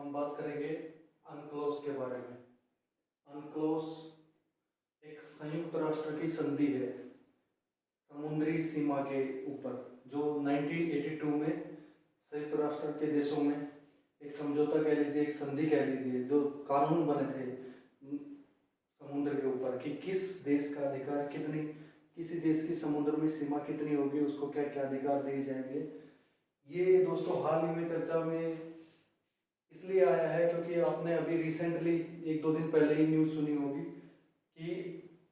हम बात करेंगे अनक्लोज के बारे में। अनक्लोज एक संयुक्त राष्ट्र की संधि है समुद्री सीमा के ऊपर, जो 1982 में संयुक्त राष्ट्र के देशों में एक समझौता कह लीजिए, एक संधि कह लीजिए, जो कानून बने थे समुद्र के ऊपर कि किस देश का अधिकार कितनी, किसी देश की समुद्र में सीमा कितनी होगी, उसको क्या क्या अधिकार दिए जाएंगे। ये दोस्तों हाल ही में चर्चा में इसलिए आया है क्योंकि आपने अभी रिसेंटली 1-2 दिन पहले ही न्यूज़ सुनी होगी कि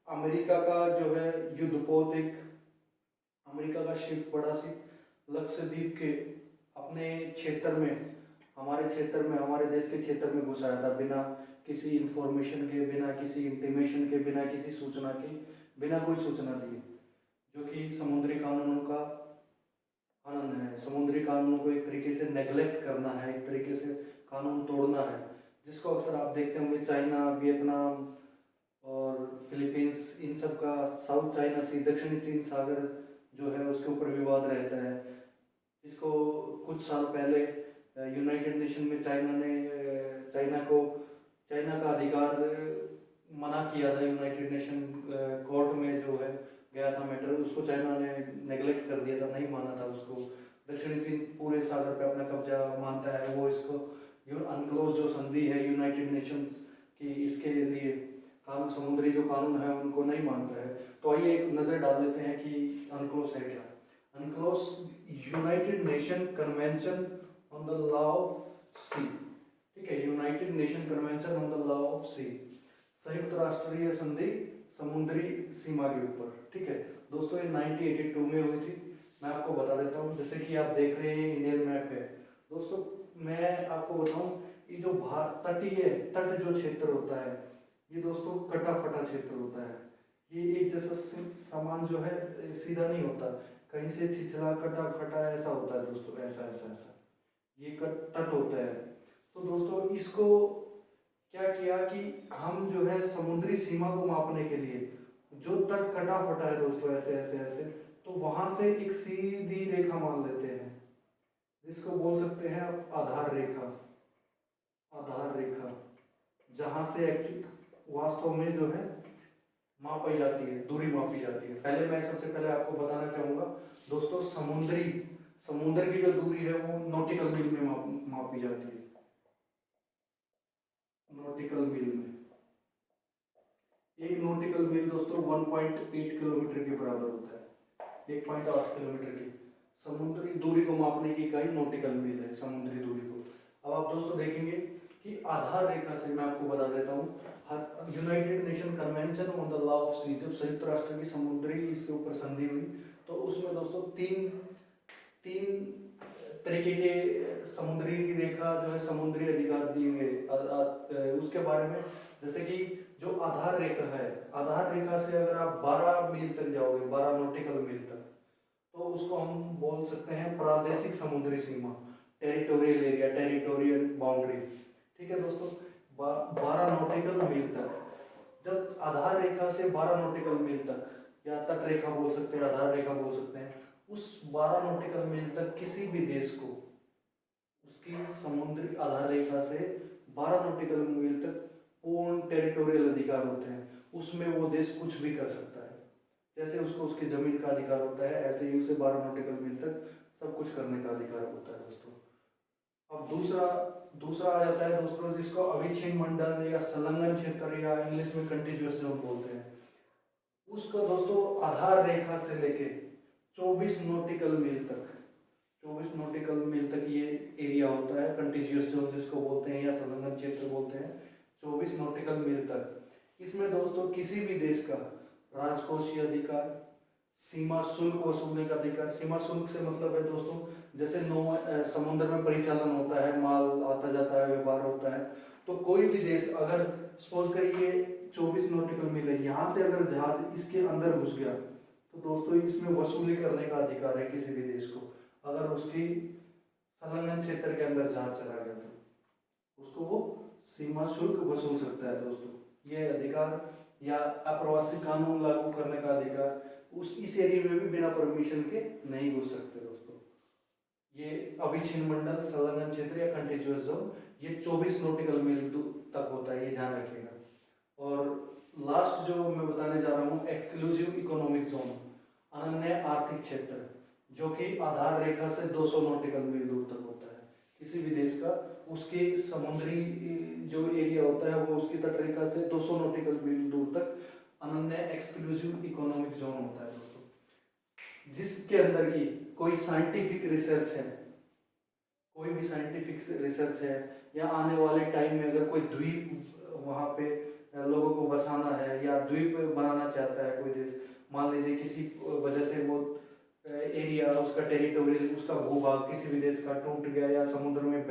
अमेरिका का जो है युद्धपोत, एक अमेरिका का शिप, बड़ा शिप लक्षद्वीप के अपने क्षेत्र में, हमारे क्षेत्र में, हमारे देश के क्षेत्र में घुसाया था बिना किसी इंफॉर्मेशन के, बिना किसी इंटीमेशन के, बिना किसी सूचना के, बिना कोई सूचना दिए, जो कि समुद्री कानूनों का हनन है। समुद्री कानूनों को एक तरीके से नेग्लेक्ट करना है, एक तरीके से कानून तोड़ना है, जिसको अक्सर आप देखते होंगे चाइना, वियतनाम और फिलीपींस, इन सब का साउथ चाइना सी, दक्षिणी चीन सागर जो है उसके ऊपर विवाद रहता है, जिसको कुछ साल पहले यूनाइटेड नेशन में चाइना का अधिकार मना किया था। यूनाइटेड नेशन कोर्ट में जो है गया था मैटर, उसको चाइना ने नेग्लेक्ट कर दिया था, नहीं माना था उसको। दक्षिणी चीन पूरे सागर पे अपना कब्जा मानता है, वो इसको अनक्लोज जो संधि है यूनाइटेड नेशंस की, इसके लिए कानून, समुद्री जो कानून है उनको नहीं मानता है। तो आइए एक नज़र डाल देते हैं कि अनक्लोज है क्या। UNCLOS united nation convention on the law of sea, ठीक है, united nation convention on the law of sea, संयुक्त राष्ट्रीय संधि समुद्री सीमा के ऊपर, ठीक है दोस्तों। ये 1982 में हुई थी। मैं आपको बता देता हूँ, जैसे कि आप देख रहे हैं इंडियन मैप है दोस्तों। मैं आपको बताऊँ, ये जो तटीय तट जो क्षेत्र होता है, ये दोस्तों कटा फटा क्षेत्र होता है। ये एक जैसा सामान जो है सीधा नहीं होता, कहीं से छिछला कटा फटा ऐसा होता है दोस्तों, ऐसा ऐसा ऐसा ये तट होता है। तो दोस्तों इसको क्या किया कि हम जो है समुद्री सीमा को मापने के लिए, जो तट कटा फटा है दोस्तों ऐसे ऐसे ऐसे, तो वहां से एक सीधी रेखा मान लेते हैं, जिसको बोल सकते हैं आप आधार रेखा। आधार रेखा जहां से एक्चुअली वास्तव में जो है मापी जाती है, दूरी मापी जाती है। पहले मैं सबसे पहले आपको बताना चाहूँगा दोस्तों, समुद्र की जो दूरी है वो नॉटिकल मील में मापी जाती है। नॉटिकल मील में एक नॉटिकल मील दोस्तों 1.8 किलोमीटर के बराबर होता है। 1.8 किलोमीटर की समुद्री दूरी को मापने की इकाई नॉटिकल मील है, समुद्री दूरी को। अब आप दोस्तों देखेंगे कि आधार रेखा से, मैं आपको बता देता हूँ, united nation convention on the law of sea, जब संयुक्त राष्ट्र की समुद्री इसके ऊपर संधि हुई, तो उसमें दोस्तों तीन तरीके के समुद्री रेखा जो है समुद्री अधिकार दिए गए उसके बारे में। जैसे कि जो आधार रेखा है, आधार रेखा से अगर आप 12 मील तक जाओगे, 12 नॉटिकल मील तक, तो उसको हम बोल सकते हैं प्रादेशिक समुद्री सीमा, टेरिटोरियल एरिया, टेरिटोरियल बाउंड्री, ठीक है दोस्तों। 12 नॉटिकल मील तक, जब आधार रेखा से 12 नॉटिकल मील तक, या तट रेखा बोल सकते हैं, आधार रेखा बोल सकते हैं, उस 12 नॉटिकल मील तक किसी भी देश को उसकी समुद्री आधार रेखा से 12 नॉटिकल मील तक पूर्ण टेरिटोरियल अधिकार होते हैं। उसमें वो देश कुछ भी कर सकता है, जैसे उसको उसकी जमीन का अधिकार होता है, ऐसे ही उसे 12 नॉटिकल मील तक सब कुछ करने का अधिकार होता है दोस्तों। अब दूसरा आ जाता है दोस्तों, जिसको अविच्छिन्न मंडल या संलग्न क्षेत्र या इंग्लिश में कंटिन्यूअस जोन बोलते हैं। उसको दोस्तों आधार रेखा से लेके 24 नॉटिकल मील तक, 24 नॉटिकल मील तक ये एरिया होता है, कंटिन्यूअस जोन जिसको बोलते हैं या संलग्न क्षेत्र बोलते हैं, 24 नॉटिकल मील तक। इसमें दोस्तों किसी भी देश का राजकोषीय अधिकार, सीमा शुल्क वसूलने का अधिकार। सीमा शुल्क से मतलब है दोस्तों, जैसे समुद्र में परिचालन होता है, माल आता जाता है, व्यापार होता है, तो कोई भी देश अगर सपोज करिए 24 नॉटिकल मील है, यहाँ से अगर जहाज इसके अंदर घुस गया, तो दोस्तों इसमें वसूली करने का अधिकार है किसी भी देश को। अगर उसकी संलग्न क्षेत्र के अंदर जहाज चला गया तो उसको वो सीमा शुल्क वसूल सकता है दोस्तों। ये अधिकार, या अप्रवासी कानून लागू करने का अधिकार, उस इस एरिया में भी बिना परमिशन के नहीं घुस सकते दोस्तों। ये अभिछिन्न मंडल, संलग्न क्षेत्र या कंटिन्यूअस जोन, ये 24 नॉटिकल मील तक होता है, ये ध्यान रखिएगा। और लास्ट जो मैं बताने जा रहा हूँ, एक्सक्लूसिव इकोनॉमिक जोन, अनन्य आर्थिक क्षेत्र, जो कि आधार रेखा से 200 नॉटिकल मील दूर तक होता है किसी भी देश का। उसके समुद्री जो एरिया होता है वो उसकी तटरेखा से 200 नॉटिकल मील दूर तक अनन्य एक्सक्लूसिव इकोनॉमिक जोन होता है दोस्तों, जिसके अंदर की कोई साइंटिफिक रिसर्च है, कोई भी साइंटिफिक रिसर्च है, या आने वाले टाइम में अगर कोई द्वीप वहाँ पे लोगों को बसाना है या द्वीप बनाना चाहता है कोई देश, मान लीजिए किसी वजह से वो एरिया, उसका टेरिटोरियल, उसका भूभाग किसी भी देश का टूट गया या समुद्र में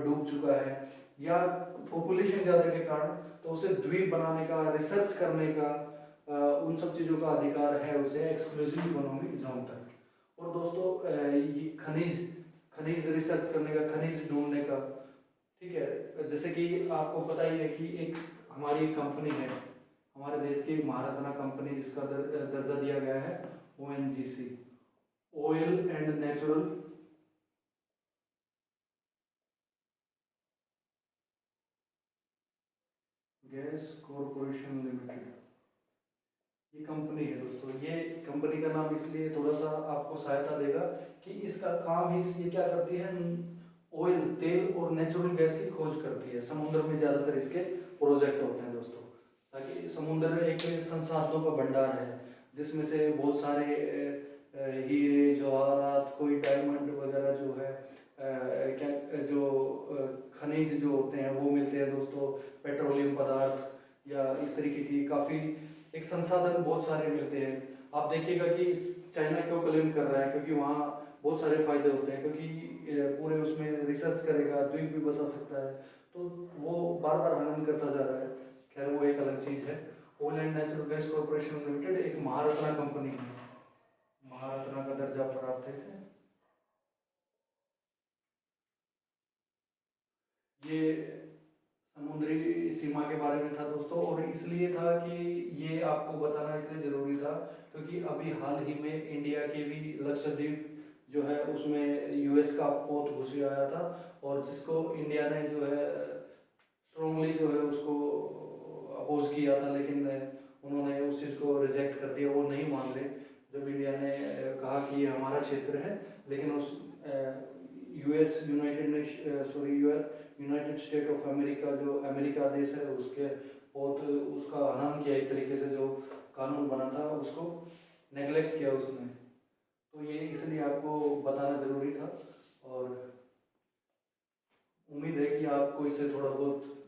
डूब चुका है, या पॉपुलेशन ज़्यादा के कारण, तो उसे द्वीप बनाने का, रिसर्च करने का, उन सब चीज़ों का अधिकार है उसे एक्सक्लूसिव इकोनॉमिक जोन तक। और दोस्तों ये खनिज रिसर्च करने का, खनिज ढूंढने का, ठीक है। जैसे कि आपको पता ही है कि एक हमारी कंपनी है, हमारे देश की महारत्ना कंपनी, जिसका दर्जा दिया गया है ONGC, oil and natural gas corporation limited, ये कंपनी है दोस्तों। ये कंपनी का नाम इसलिए थोड़ा सा आपको सहायता देगा कि इसका काम ही, ये क्या करती है, ऑयल, तेल और नेचुरल गैस की खोज करती है। समुद्र में ज़्यादातर इसके प्रोजेक्ट होते हैं दोस्तों, ताकि समुद्र एक संसाधनों का भंडार है, जिसमें से बहुत सारे हीरे जवाहरात, कोई डायमंड वगैरह जो है, क्या जो खनिज जो होते हैं वो मिलते हैं दोस्तों, पेट्रोलियम पदार्थ या इस तरीके की काफ़ी एक संसाधन बहुत सारे मिलते हैं। आप देखिएगा कि चाइना क्यों क्लेम कर रहा है, क्योंकि वहाँ बहुत सारे फायदे होते हैं, क्योंकि पूरे उसमें रिसर्च करेगा, द्वीप भी बसा सकता है, तो वो बार बार हनन करता जा रहा है। खैर वो एक अलग चीज़ है। Oil and natural gas corporation limited एक महारत्ना कंपनी है, महारत्ना का दर्जा प्राप्त है इसे। ये समुद्री सीमा के बारे में था दोस्तों, और इसलिए था कि ये आपको बताना इसलिए ज़रूरी था क्योंकि अभी हाल ही में इंडिया के भी लक्षद्वीप जो है उसमें US का पोत घुस आया था, और जिसको इंडिया ने जो है स्ट्रोंगली जो है उसको अपोज किया था, लेकिन उन्होंने उस चीज़ को रिजेक्ट कर दिया, वो नहीं मान रहे। जब इंडिया ने कहा कि ये हमारा क्षेत्र है, लेकिन उस यूनाइटेड स्टेट ऑफ अमेरिका, जो अमेरिका देश है, उसके बहुत उसका हनन किया, एक तरीके से जो कानून बना था उसको नेगलेक्ट किया उसने। तो ये इसलिए आपको बताना ज़रूरी था, और उम्मीद है कि आपको इससे थोड़ा बहुत